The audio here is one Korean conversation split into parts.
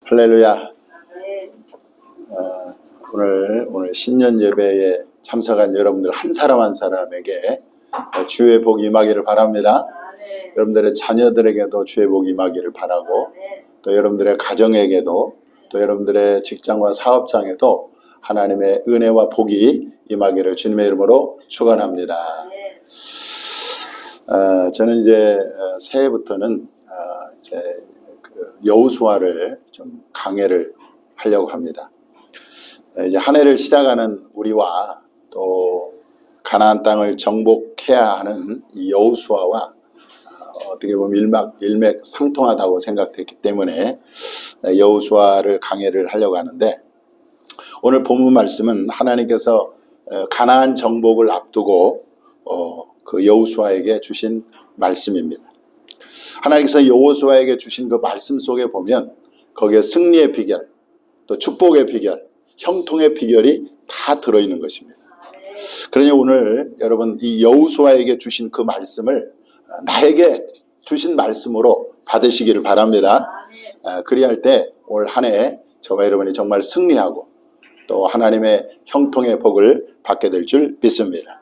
할렐루야. 오늘 신년 예배에 참석한 여러분들 한 사람 한 사람에게 주의 복이 임하기를 바랍니다. 여러분들의 자녀들에게도 주의 복이 임하기를 바라고, 또 여러분들의 가정에게도, 또 여러분들의 직장과 사업장에도 하나님의 은혜와 복이 임하기를 주님의 이름으로 축원합니다. 저는 이제 새해부터는 이제 여호수아를 좀 강해를 하려고 합니다. 이제 한 해를 시작하는 우리와 또 가나안 땅을 정복해야 하는 이 여호수아와 어떻게 보면 일맥상통하다고 생각됐기 때문에 여호수아를 강해를 하려고 하는데, 오늘 본문 말씀은 하나님께서 가나안 정복을 앞두고 그 여호수아에게 주신 말씀입니다. 하나님께서 여호수아에게 주신 그 말씀 속에 보면 거기에 승리의 비결, 또 축복의 비결, 형통의 비결이 다 들어있는 것입니다. 그러니 오늘 여러분 이 여호수아에게 주신 그 말씀을 나에게 주신 말씀으로 받으시기를 바랍니다. 그리할 때 올 한 해 저와 여러분이 정말 승리하고 또 하나님의 형통의 복을 받게 될 줄 믿습니다.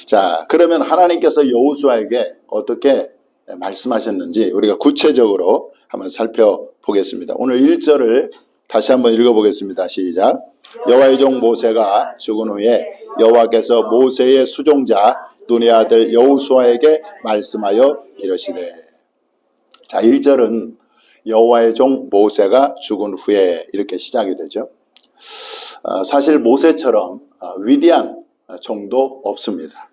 자, 그러면 하나님께서 여호수아에게 어떻게 말씀하셨는지 우리가 구체적으로 한번 살펴보겠습니다. 오늘 1절을 다시 한번 읽어보겠습니다. 시작. 여호와의 종 모세가 죽은 후에 여호와께서 모세의 수종자 눈의 아들 여호수아에게 말씀하여 이르시되. 자, 1절은 여호와의 종 모세가 죽은 후에 이렇게 시작이 되죠. 사실 모세처럼 위대한 종도 없습니다.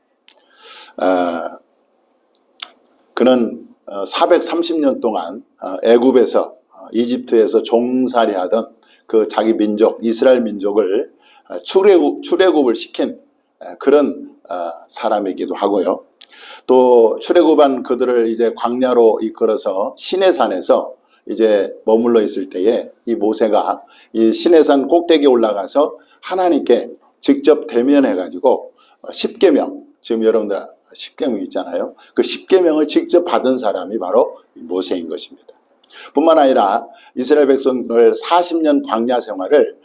그는 430년 동안 애굽에서 이집트에서 종살이하던 그 자기 민족 이스라엘 민족을 출애굽을 시킨 그런 사람이기도 하고요. 또 출애굽한 그들을 이제 광야로 이끌어서 시내산에서 이제 머물러 있을 때에 이 모세가 이 시내산 꼭대기에 올라가서 하나님께 직접 대면해 가지고 10계명, 지금 여러분들 10계명 있잖아요. 그 10계명을 직접 받은 사람이 바로 모세인 것입니다. 뿐만 아니라 이스라엘 백성을 40년 광야 생활을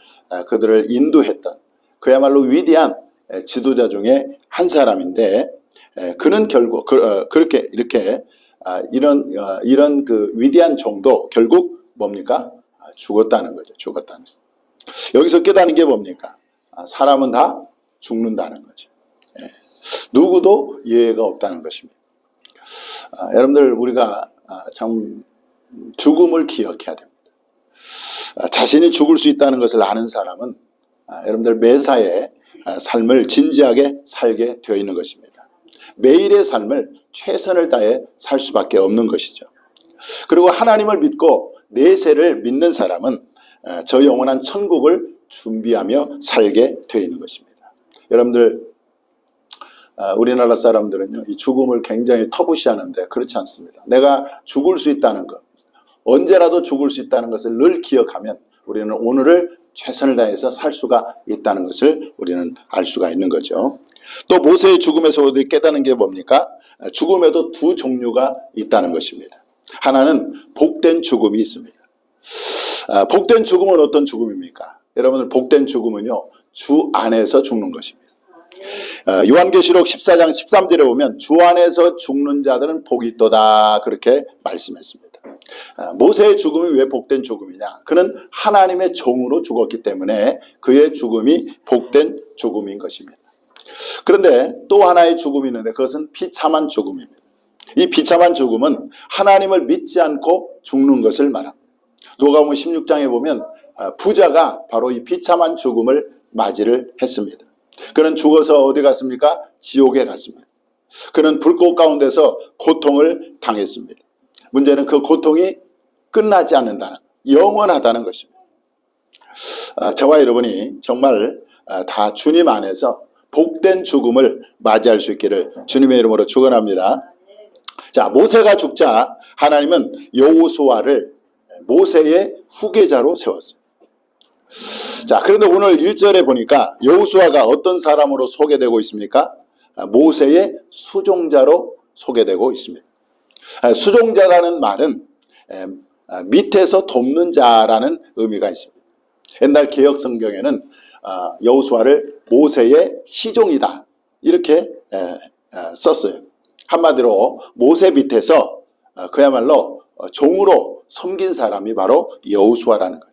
그들을 인도했던 그야말로 위대한 지도자 중에 한 사람인데, 그는 결국 그렇게 이렇게 이런 그 위대한 종도 결국 뭡니까? 죽었다는 거죠. 죽었다는 거. 여기서 깨닫는 게 뭡니까? 사람은 다 죽는다는 거죠. 누구도 예외가 없다는 것입니다. 여러분들 우리가 참 죽음을 기억해야 됩니다. 자신이 죽을 수 있다는 것을 아는 사람은 여러분들 매사에 삶을 진지하게 살게 되어 있는 것입니다. 매일의 삶을 최선을 다해 살 수밖에 없는 것이죠. 그리고 하나님을 믿고 내세를 믿는 사람은 저 영원한 천국을 준비하며 살게 되어 있는 것입니다. 여러분들 우리나라 사람들은요, 이 죽음을 굉장히 터부시하는데 그렇지 않습니다. 내가 죽을 수 있다는 것, 언제라도 죽을 수 있다는 것을 늘 기억하면 우리는 오늘을 최선을 다해서 살 수가 있다는 것을 우리는 알 수가 있는 거죠. 또 모세의 죽음에서 우리 깨닫는 게 뭡니까? 죽음에도 두 종류가 있다는 것입니다. 하나는 복된 죽음이 있습니다. 복된 죽음은 어떤 죽음입니까? 여러분들 복된 죽음은요, 주 안에서 죽는 것입니다. 요한계시록 14장 13절에 보면 주 안에서 죽는 자들은 복이 있도다 그렇게 말씀했습니다. 모세의 죽음이 왜 복된 죽음이냐? 그는 하나님의 종으로 죽었기 때문에 그의 죽음이 복된 죽음인 것입니다. 그런데 또 하나의 죽음이 있는데 그것은 비참한 죽음입니다. 이 비참한 죽음은 하나님을 믿지 않고 죽는 것을 말합니다. 누가복음 16장에 보면 부자가 바로 이 비참한 죽음을 맞이를 했습니다. 그는 죽어서 어디 갔습니까? 지옥에 갔습니다. 그는 불꽃 가운데서 고통을 당했습니다. 문제는 그 고통이 끝나지 않는다는, 영원하다는 것입니다. 저와 여러분이 정말 다 주님 안에서 복된 죽음을 맞이할 수 있기를 주님의 이름으로 축원합니다. 자, 모세가 죽자 하나님은 여호수아를 모세의 후계자로 세웠습니다. 자, 그런데 오늘 1절에 보니까 여호수아가 어떤 사람으로 소개되고 있습니까? 모세의 수종자로 소개되고 있습니다. 수종자라는 말은 밑에서 돕는 자라는 의미가 있습니다. 옛날 개혁 성경에는 여호수아를 모세의 시종이다 이렇게 썼어요. 한마디로 모세 밑에서 그야말로 종으로 섬긴 사람이 바로 여호수아라는 거예요.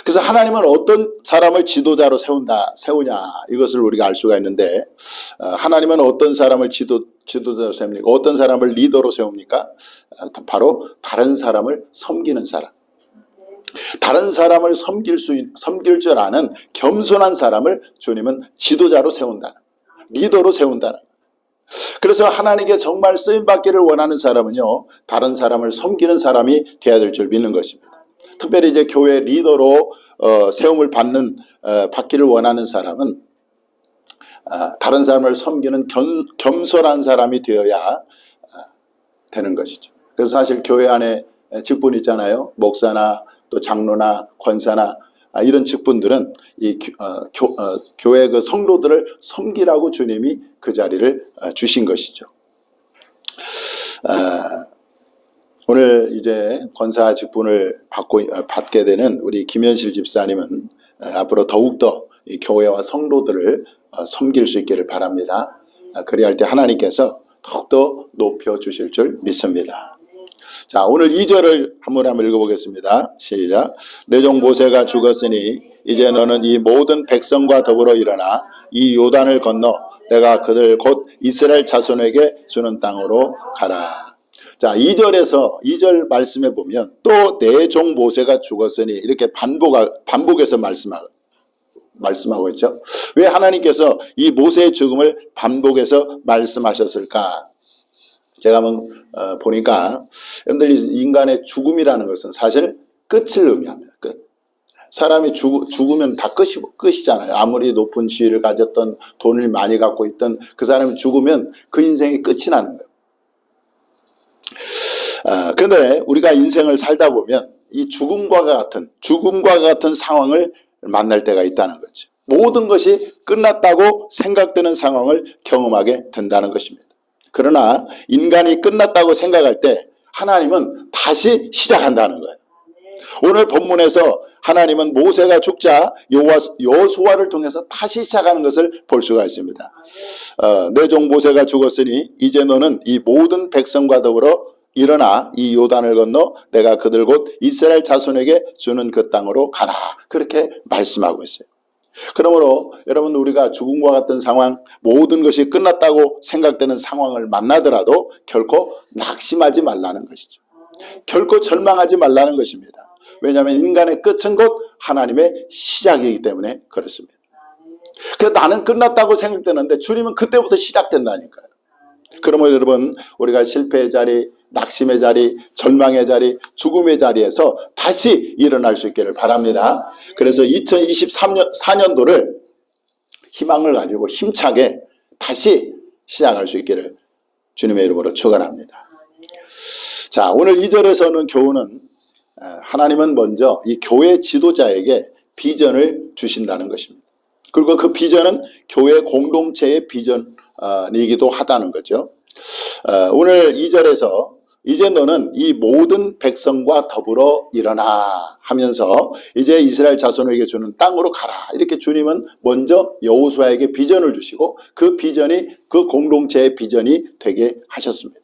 그래서 하나님은 어떤 사람을 지도자로 세우냐 이것을 우리가 알 수가 있는데, 하나님은 어떤 사람을 지도자로 세웁니까? 어떤 사람을 리더로 세웁니까? 바로 다른 사람을 섬기는 사람, 다른 사람을 섬길 줄 아는 겸손한 사람을 주님은 지도자로 세운다는, 리더로 세운다는. 그래서 하나님께 정말 쓰임받기를 원하는 사람은요, 다른 사람을 섬기는 사람이 되어야 될 줄 믿는 것입니다. 특별히 이제 교회 리더로 세움을 받기를 원하는 사람은 다른 사람을 섬기는 겸손한 사람이 되어야 되는 것이죠. 그래서 사실 교회 안에 직분 있잖아요. 목사나 또 장로나 권사나 이런 직분들은 이 교회 그 성도들을 섬기라고 주님이 그 자리를 주신 것이죠. 오늘 이제 권사 직분을 받게 되는 우리 김현실 집사님은 앞으로 더욱더 이 교회와 성도들을 섬길 수 있기를 바랍니다. 그리할 때 하나님께서 더욱더 높여주실 줄 믿습니다. 자, 오늘 2절을 한번 읽어보겠습니다. 시작. 내 종 모세가 죽었으니 이제 너는 이 모든 백성과 더불어 일어나 이 요단을 건너 내가 그들 곧 이스라엘 자손에게 주는 땅으로 가라. 자, 2절 말씀해 보면 또 내 종 모세가 죽었으니 이렇게 반복해서 말씀하고 있죠. 왜 하나님께서 이 모세의 죽음을 반복해서 말씀하셨을까? 제가 한번 보니까 여러분들 인간의 죽음이라는 것은 사실 끝을 의미합니다. 끝. 사람이 죽으면 다 끝이잖아요. 아무리 높은 지위를 가졌던 돈을 많이 갖고 있던 그 사람이 죽으면 그 인생이 끝이 나는 거예요. 그런데 우리가 인생을 살다 보면 이 죽음과 같은 상황을 만날 때가 있다는 거죠. 모든 것이 끝났다고 생각되는 상황을 경험하게 된다는 것입니다. 그러나 인간이 끝났다고 생각할 때 하나님은 다시 시작한다는 거예요. 오늘 본문에서 하나님은 모세가 죽자 여호수아를 통해서 다시 시작하는 것을 볼 수가 있습니다. 내 종 모세가 죽었으니 이제 너는 이 모든 백성과 더불어 일어나 이 요단을 건너 내가 그들 곧 이스라엘 자손에게 주는 그 땅으로 가라. 그렇게 말씀하고 있어요. 그러므로 여러분, 우리가 죽음과 같은 상황, 모든 것이 끝났다고 생각되는 상황을 만나더라도 결코 낙심하지 말라는 것이죠. 결코 절망하지 말라는 것입니다. 왜냐하면 인간의 끝은 곧 하나님의 시작이기 때문에 그렇습니다. 그래서 나는 끝났다고 생각되는데 주님은 그때부터 시작된다니까요. 그러면 여러분, 우리가 실패의 자리, 낙심의 자리, 절망의 자리, 죽음의 자리에서 다시 일어날 수 있기를 바랍니다. 그래서 2024년도를 희망을 가지고 힘차게 다시 시작할 수 있기를 주님의 이름으로 축원합니다. 자, 오늘 2절에서는 교훈은 하나님은 먼저 이 교회 지도자에게 비전을 주신다는 것입니다. 그리고 그 비전은 교회 공동체의 비전이기도 하다는 거죠. 오늘 2절에서 이제 너는 이 모든 백성과 더불어 일어나 하면서 이제 이스라엘 자손에게 주는 땅으로 가라. 이렇게 주님은 먼저 여호수아에게 비전을 주시고 그 비전이 그 공동체의 비전이 되게 하셨습니다.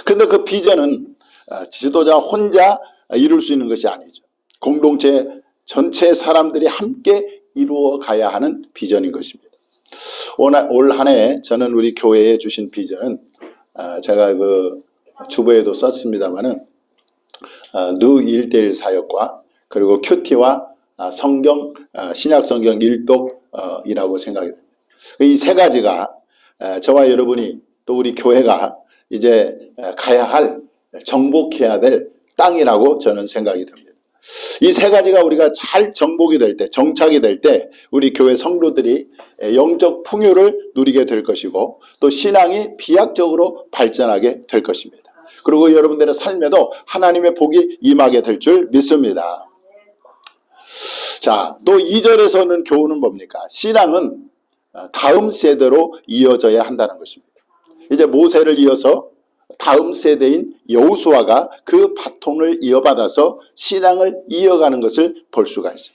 그런데 그 비전은 지도자 혼자 이룰 수 있는 것이 아니죠. 공동체 전체 사람들이 함께 이루어 가야 하는 비전인 것입니다. 올 한 해 저는 우리 교회에 주신 비전은 제가 그 주보에도 썼습니다만은 누 1:1 사역과 그리고 큐티와 신약 성경 일독이라고 생각이 됩니다. 이 세 가지가 저와 여러분이 또 우리 교회가 이제 가야 할, 정복해야 될 땅이라고 저는 생각이 됩니다. 이 세 가지가 우리가 잘 정복이 될 때, 정착이 될 때 우리 교회 성도들이 영적 풍요를 누리게 될 것이고 또 신앙이 비약적으로 발전하게 될 것입니다. 그리고 여러분들의 삶에도 하나님의 복이 임하게 될 줄 믿습니다. 자, 또 2절에서는 교훈은 뭡니까? 신앙은 다음 세대로 이어져야 한다는 것입니다. 이제 모세를 이어서 다음 세대인 여호수아가 그 바톤을 이어받아서 신앙을 이어가는 것을 볼 수가 있어요.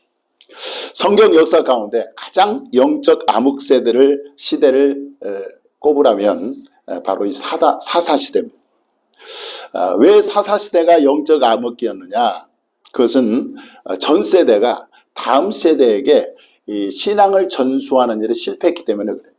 성경 역사 가운데 가장 영적 암흑 시대를 꼽으라면 바로 이 사사시대입니다. 왜 사사시대가 영적 암흑기였느냐? 그것은 전 세대가 다음 세대에게 이 신앙을 전수하는 일에 실패했기 때문에 그래요.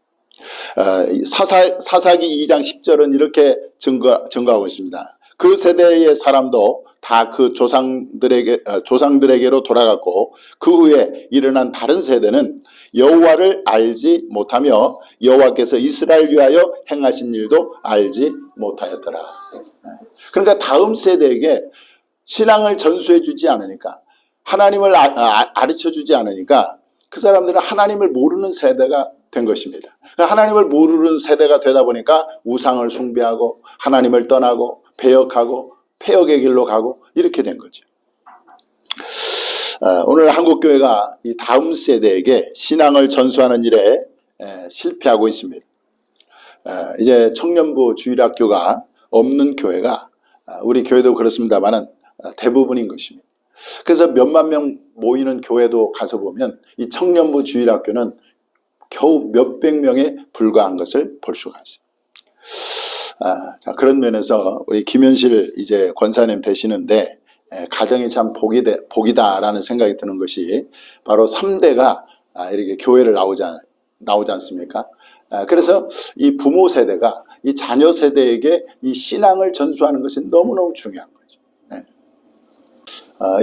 사사기 2장 10절은 이렇게 증거하고 있습니다. 그 세대의 사람도 다 그 조상들에게로 돌아갔고 그 후에 일어난 다른 세대는 여호와를 알지 못하며 여호와께서 이스라엘 위하여 행하신 일도 알지 못하였더라. 그러니까 다음 세대에게 신앙을 전수해 주지 않으니까, 하나님을 가르쳐 주지 않으니까 그 사람들은 하나님을 모르는 세대가 된 것입니다. 하나님을 모르는 세대가 되다 보니까 우상을 숭배하고 하나님을 떠나고 배역하고 폐역의 길로 가고 이렇게 된 거죠. 오늘 한국교회가 이 다음 세대에게 신앙을 전수하는 일에 실패하고 있습니다. 이제 청년부 주일학교가 없는 교회가 우리 교회도 그렇습니다만 대부분인 것입니다. 그래서 몇만 명 모이는 교회도 가서 보면 이 청년부 주일학교는 겨우 몇백 명에 불과한 것을 볼 수가 있어요. 자, 그런 면에서 우리 김현실 이제 권사님 되시는데 가정이 참 복이다라는 생각이 드는 것이 바로 3대가 이렇게 교회를 나오지 않습니까? 그래서 이 부모 세대가 이 자녀 세대에게 이 신앙을 전수하는 것이 너무너무 중요한 거죠.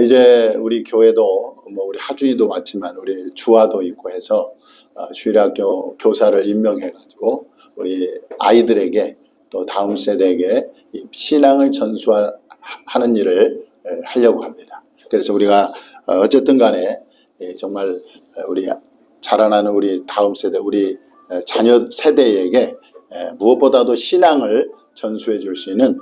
이제 우리 교회도 뭐 우리 하준이도 왔지만 우리 주화도 있고 해서 주일학교 교사를 임명해가지고 우리 아이들에게 또 다음 세대에게 이 신앙을 전수하는 일을 하려고 합니다. 그래서 우리가 어쨌든 간에 정말 우리 자라나는 우리 다음 세대, 우리 자녀 세대에게 무엇보다도 신앙을 전수해 줄 수 있는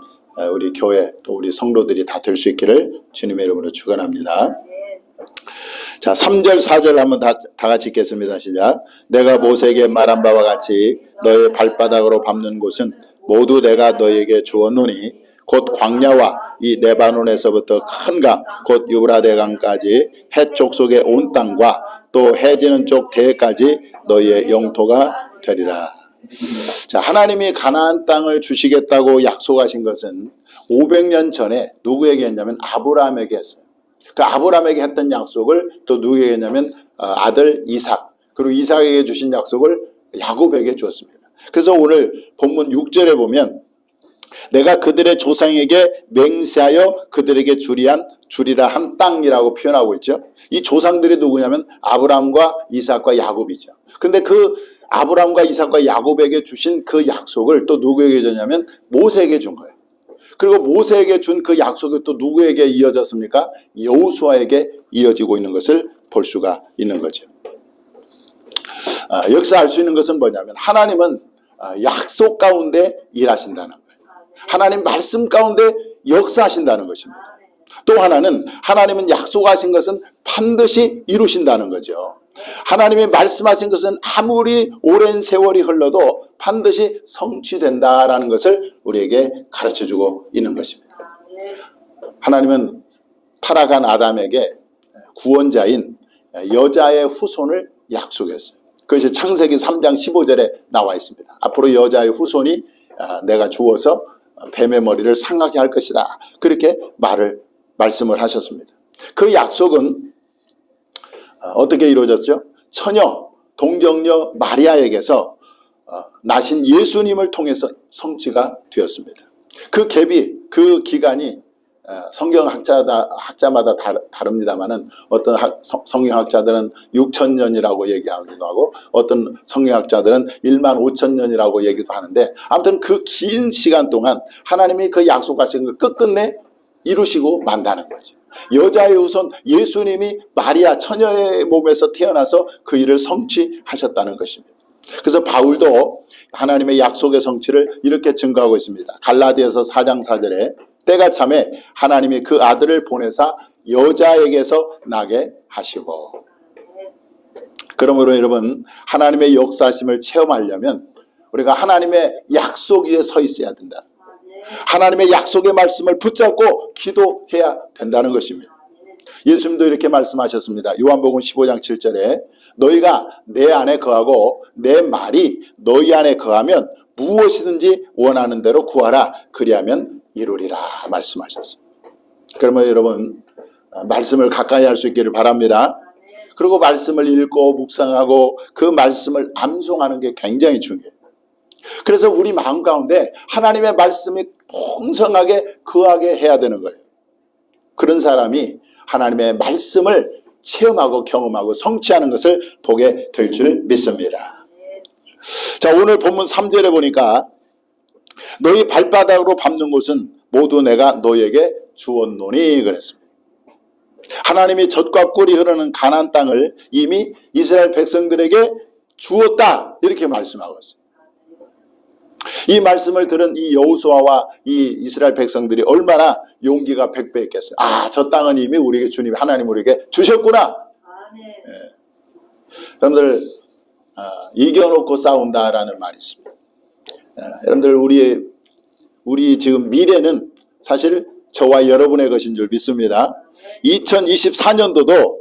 우리 교회 또 우리 성도들이 다 될 수 있기를 주님의 이름으로 축원합니다. 자, 3절 4절 한번 다 같이 읽겠습니다. 시작. 내가 모세에게 말한 바와 같이 너의 발바닥으로 밟는 곳은 모두 내가 너에게 주었노니 곧 광야와 이 레바논에서부터 큰 강 곧 유브라데 강까지 해쪽 속의 온 땅과 또 해지는 쪽 대해까지 너희의 영토가 되리라. 자, 하나님이 가나안 땅을 주시겠다고 약속하신 것은 500년 전에 누구에게 했냐면 아브라함에게 했어요. 그 아브라함에게 했던 약속을 또 누구에게 했냐면 아들 이삭, 그리고 이삭에게 주신 약속을 야곱에게 주었습니다. 그래서 오늘 본문 6절에 보면 내가 그들의 조상에게 맹세하여 그들에게 주리라 한 땅이라고 표현하고 있죠. 이 조상들이 누구냐면 아브라함과 이삭과 야곱이죠. 근데 그 아브라함과 이삭과 야곱에게 주신 그 약속을 또 누구에게 줬냐면 모세에게 준 거예요. 그리고 모세에게 준 그 약속이 또 누구에게 이어졌습니까? 여호수아에게 이어지고 있는 것을 볼 수가 있는 거죠. 여기서 알 수 있는 것은 뭐냐면 하나님은 약속 가운데 일하신다는 거예요. 하나님 말씀 가운데 역사하신다는 것입니다. 또 하나는 하나님은 약속하신 것은 반드시 이루신다는 거죠. 하나님이 말씀하신 것은 아무리 오랜 세월이 흘러도 반드시 성취된다라는 것을 우리에게 가르쳐주고 있는 것입니다. 하나님은 타락한 아담에게 구원자인 여자의 후손을 약속했어요. 그것이 창세기 3장 15절에 나와 있습니다. 앞으로 여자의 후손이 내가 주어서 뱀의 머리를 상하게 할 것이다. 그렇게 말씀을 하셨습니다. 그 약속은 어떻게 이루어졌죠? 처녀 동정녀 마리아에게서 나신 예수님을 통해서 성취가 되었습니다. 그 갭이, 그 기간이 성경학자마다 다릅니다만은 어떤 성경학자들은 6,000년이라고 얘기하기도 하고 어떤 성경학자들은 15,000년이라고 얘기도 하는데 아무튼 그 긴 시간 동안 하나님이 그 약속하신 걸 끝끝내 이루시고 만다는 거죠. 여자의 후손 예수님이 마리아 처녀의 몸에서 태어나서 그 일을 성취하셨다는 것입니다. 그래서 바울도 하나님의 약속의 성취를 이렇게 증거하고 있습니다. 갈라디아서 4장 4절에 때가 참에 하나님이 그 아들을 보내사 여자에게서 나게 하시고. 그러므로 여러분 하나님의 역사하심을 체험하려면 우리가 하나님의 약속 위에 서 있어야 된다. 하나님의 약속의 말씀을 붙잡고 기도해야 된다는 것입니다. 예수님도 이렇게 말씀하셨습니다. 요한복음 15장 7절에 너희가 내 안에 거하고 내 말이 너희 안에 거하면 무엇이든지 원하는 대로 구하라. 그리하면 이루리라 말씀하셨습니다. 그러면 여러분 말씀을 가까이 할 수 있기를 바랍니다. 그리고 말씀을 읽고 묵상하고 그 말씀을 암송하는 게 굉장히 중요해요. 그래서 우리 마음 가운데 하나님의 말씀이 풍성하게 거하게 해야 되는 거예요. 그런 사람이 하나님의 말씀을 체험하고 경험하고 성취하는 것을 보게 될 줄 믿습니다. 자, 오늘 본문 3절에 보니까 너희 발바닥으로 밟는 곳은 모두 내가 너희에게 주었노니 그랬습니다. 하나님이 젖과 꿀이 흐르는 가나안 땅을 이미 이스라엘 백성들에게 주었다 이렇게 말씀하고 있어요. 이 말씀을 들은 이 여호수아와 이 이스라엘 백성들이 얼마나 용기가 백배했겠어요. 아, 저 땅은 이미 우리에게 주님 하나님 우리에게 주셨구나. 여러분들 이겨놓고 싸운다라는 말이 있습니다. 여러분들 우리 지금 미래는 사실 저와 여러분의 것인 줄 믿습니다. 2024년도도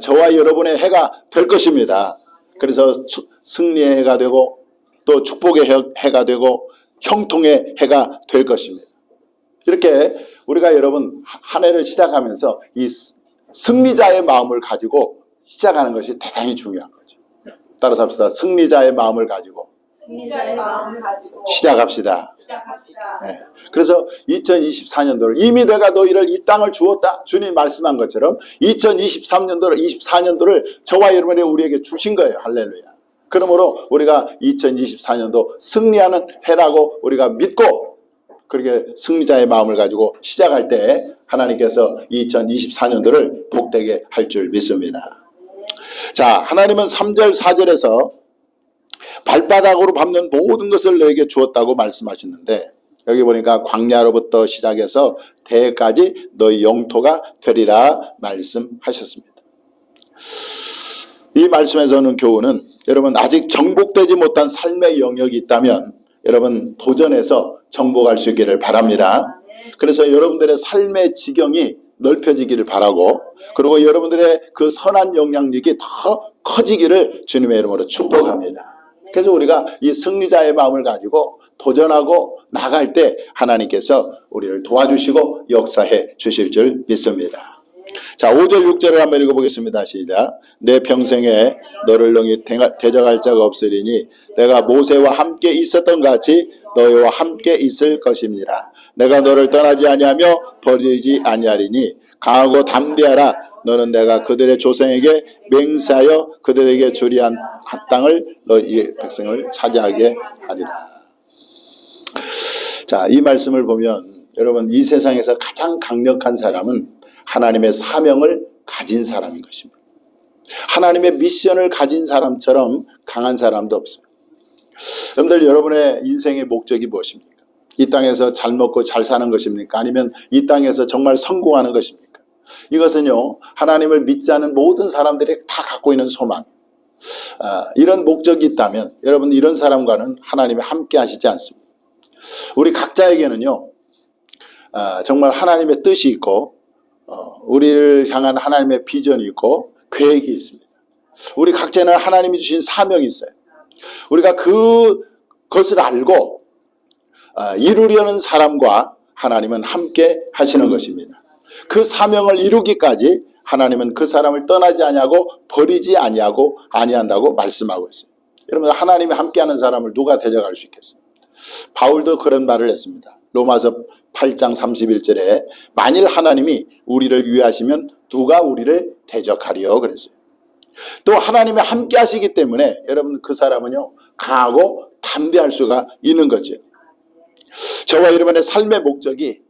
저와 여러분의 해가 될 것입니다. 그래서 승리의 해가 되고 또 축복의 해가 되고 형통의 해가 될 것입니다. 이렇게 우리가 여러분 한 해를 시작하면서 이 승리자의 마음을 가지고 시작하는 것이 대단히 중요한 거죠. 따라서 합시다. 승리자의 마음을 가지고 시작합시다. 네. 그래서 2024년도를 이미 내가 너희를 이 땅을 주었다. 주님 말씀한 것처럼 2023년도를 저와 여러분이 우리에게 주신 거예요. 할렐루야. 그러므로 우리가 2024년도 승리하는 해라고 우리가 믿고 그렇게 승리자의 마음을 가지고 시작할 때 하나님께서 2024년도를 복되게 할 줄 믿습니다. 자, 하나님은 3절 4절에서 발바닥으로 밟는 모든 것을 너에게 주었다고 말씀하시는데 여기 보니까 광야로부터 시작해서 대까지 너희 영토가 되리라 말씀하셨습니다. 이 말씀에서는 교훈은 여러분 아직 정복되지 못한 삶의 영역이 있다면 여러분 도전해서 정복할 수 있기를 바랍니다. 그래서 여러분들의 삶의 지경이 넓혀지기를 바라고 그리고 여러분들의 그 선한 영향력이 더 커지기를 주님의 이름으로 축복합니다. 그래서 우리가 이 승리자의 마음을 가지고 도전하고 나갈 때 하나님께서 우리를 도와주시고 역사해 주실 줄 믿습니다. 자, 5절 6절을 한번 읽어보겠습니다. 시작. 내 평생에 너를 능히 대적할 자가 없으리니 내가 모세와 함께 있었던 같이 너희와 함께 있을 것입니다. 내가 너를 떠나지 아니하며 버리지 아니하리니 강하고 담대하라. 너는 내가 그들의 조상에게 맹세하여 그들에게 주리한 땅을 너희 백성을 차지하게 하리라. 자, 이 말씀을 보면 여러분 이 세상에서 가장 강력한 사람은 하나님의 사명을 가진 사람인 것입니다. 하나님의 미션을 가진 사람처럼 강한 사람도 없습니다. 여러분들 여러분의 인생의 목적이 무엇입니까? 이 땅에서 잘 먹고 잘 사는 것입니까? 아니면 이 땅에서 정말 성공하는 것입니까? 이것은요 하나님을 믿지 않은 모든 사람들이 다 갖고 있는 소망. 이런 목적이 있다면 여러분 이런 사람과는 하나님이 함께 하시지 않습니다. 우리 각자에게는요 정말 하나님의 뜻이 있고 우리를 향한 하나님의 비전이 있고 계획이 있습니다. 우리 각자는 하나님이 주신 사명이 있어요. 우리가 그것을 알고 이루려는 사람과 하나님은 함께 하시는 것입니다. 그 사명을 이루기까지 하나님은 그 사람을 떠나지 아니하고 버리지 아니한다고 말씀하고 있어요. 여러분 하나님이 함께하는 사람을 누가 대적할 수 있겠어요? 바울도 그런 말을 했습니다. 로마서 8장 31절에 만일 하나님이 우리를 위하시면 누가 우리를 대적하리요 그랬어요. 또 하나님이 함께 하시기 때문에 여러분 그 사람은요 강하고 담대할 수가 있는 거죠. 저와 여러분의 삶의 목적이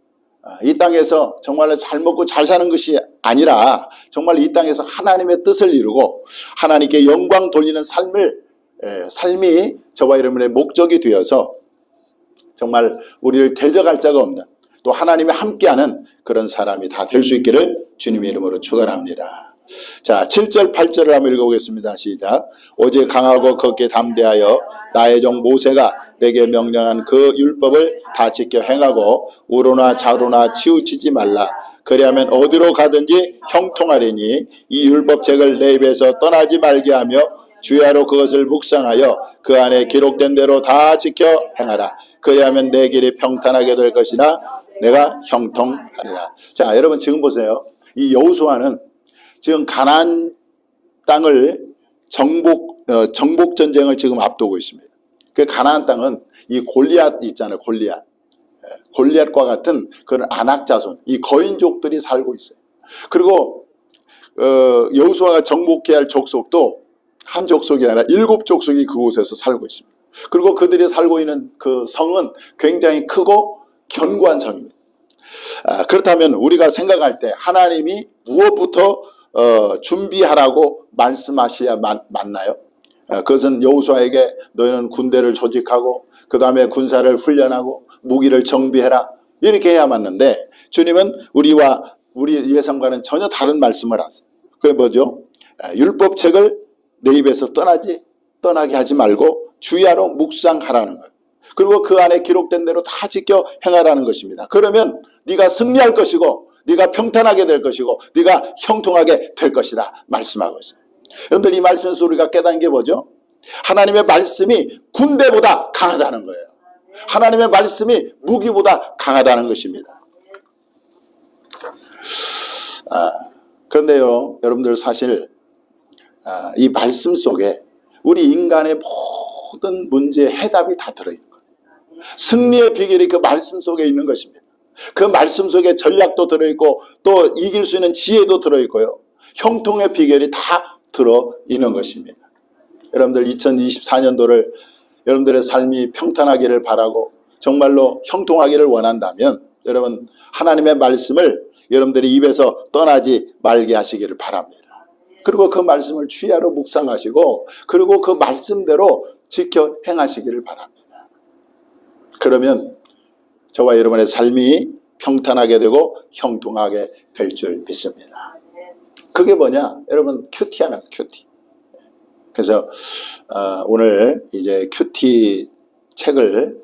이 땅에서 정말 잘 먹고 잘 사는 것이 아니라 정말 이 땅에서 하나님의 뜻을 이루고 하나님께 영광 돌리는 삶이 저와 여러분의 목적이 되어서 정말 우리를 대적할 자가 없는 또 하나님이 함께하는 그런 사람이 다 될 수 있기를 주님의 이름으로 축원합니다. 자, 7절 8절을 한번 읽어보겠습니다. 시작. 오직 강하고 걷게 담대하여 나의 종 모세가 내게 명령한 그 율법을 다 지켜 행하고 우로나 좌로나 치우치지 말라. 그리하면 어디로 가든지 형통하리니 이 율법책을 내 입에서 떠나지 말게 하며 주야로 그것을 묵상하여 그 안에 기록된 대로 다 지켜 행하라. 그리하면 내 길이 평탄하게 될 것이나 내가 형통하리라. 자, 여러분 지금 보세요. 이 여호수아는 지금 가나안 땅을 정복 전쟁을 지금 앞두고 있습니다. 그 가나안 땅은 이 골리앗 있잖아요. 골리앗과 같은 그런 아낙 자손, 이 거인족들이 살고 있어요. 그리고 여호수아가 정복해야 할 족속도 한 족속이 아니라 7족속이 그곳에서 살고 있습니다. 그리고 그들이 살고 있는 그 성은 굉장히 크고 견고한 성입니다. 그렇다면 우리가 생각할 때 하나님이 무엇부터 준비하라고 말씀하셔야 맞나요? 그것은 여호수아에게 너희는 군대를 조직하고 그 다음에 군사를 훈련하고 무기를 정비해라 이렇게 해야 맞는데, 주님은 우리와 우리 예상과는 전혀 다른 말씀을 하세요. 그게 뭐죠? 율법책을 내 입에서 떠나게 하지 말고 주야로 묵상하라는 거예요. 그리고 그 안에 기록된 대로 다 지켜 행하라는 것입니다. 그러면 네가 승리할 것이고 네가 평탄하게 될 것이고 네가 형통하게 될 것이다 말씀하고 있어요. 여러분들 이 말씀에서 우리가 깨닫는 게 뭐죠? 하나님의 말씀이 군대보다 강하다는 거예요. 하나님의 말씀이 무기보다 강하다는 것입니다. 그런데요, 여러분들 사실 이 말씀 속에 우리 인간의 모든 문제의 해답이 다 들어있는 거예요. 승리의 비결이 그 말씀 속에 있는 것입니다. 그 말씀 속에 전략도 들어있고 또 이길 수 있는 지혜도 들어있고요. 형통의 비결이 다 들어있는 것입니다. 여러분들 2024년도를 여러분들의 삶이 평탄하기를 바라고 정말로 형통하기를 원한다면 여러분 하나님의 말씀을 여러분들이 입에서 떠나지 말게 하시기를 바랍니다. 그리고 그 말씀을 주야로 묵상하시고 그리고 그 말씀대로 지켜 행하시기를 바랍니다. 그러면 저와 여러분의 삶이 평탄하게 되고 형통하게 될 줄 믿습니다. 그게 뭐냐? 여러분 큐티 하나, 큐티. 그래서 오늘 이제 큐티 책을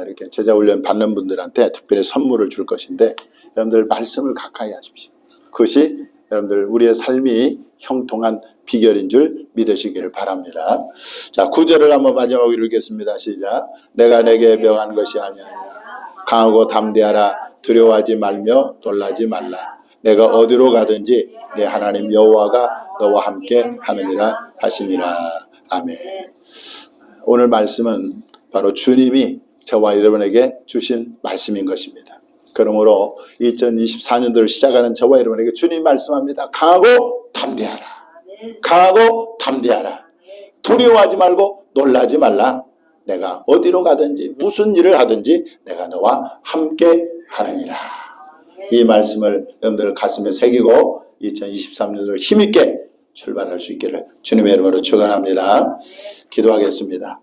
이렇게 제자훈련 받는 분들한테 특별히 선물을 줄 것인데 여러분들 말씀을 가까이 하십시오. 그것이 여러분들 우리의 삶이 형통한 비결인 줄 믿으시기를 바랍니다. 자, 9절을 한번 마지막으로 읽겠습니다. 시작. 내가 내게 명한 것이 아니하냐. 강하고 담대하라. 두려워하지 말며 놀라지 말라. 내가 어디로 가든지 내 하나님 여호와가 너와 함께 하느니라 하시니라. 아멘. 오늘 말씀은 바로 주님이 저와 여러분에게 주신 말씀인 것입니다. 그러므로 2024년도를 시작하는 저와 여러분에게 주님 말씀합니다. 강하고 담대하라. 강하고 담대하라. 두려워하지 말고 놀라지 말라. 내가 어디로 가든지 무슨 일을 하든지 내가 너와 함께 하느니라. 이 말씀을 여러분들 가슴에 새기고 2023년을 힘있게 출발할 수 있기를 주님의 이름으로 축원합니다. 기도하겠습니다.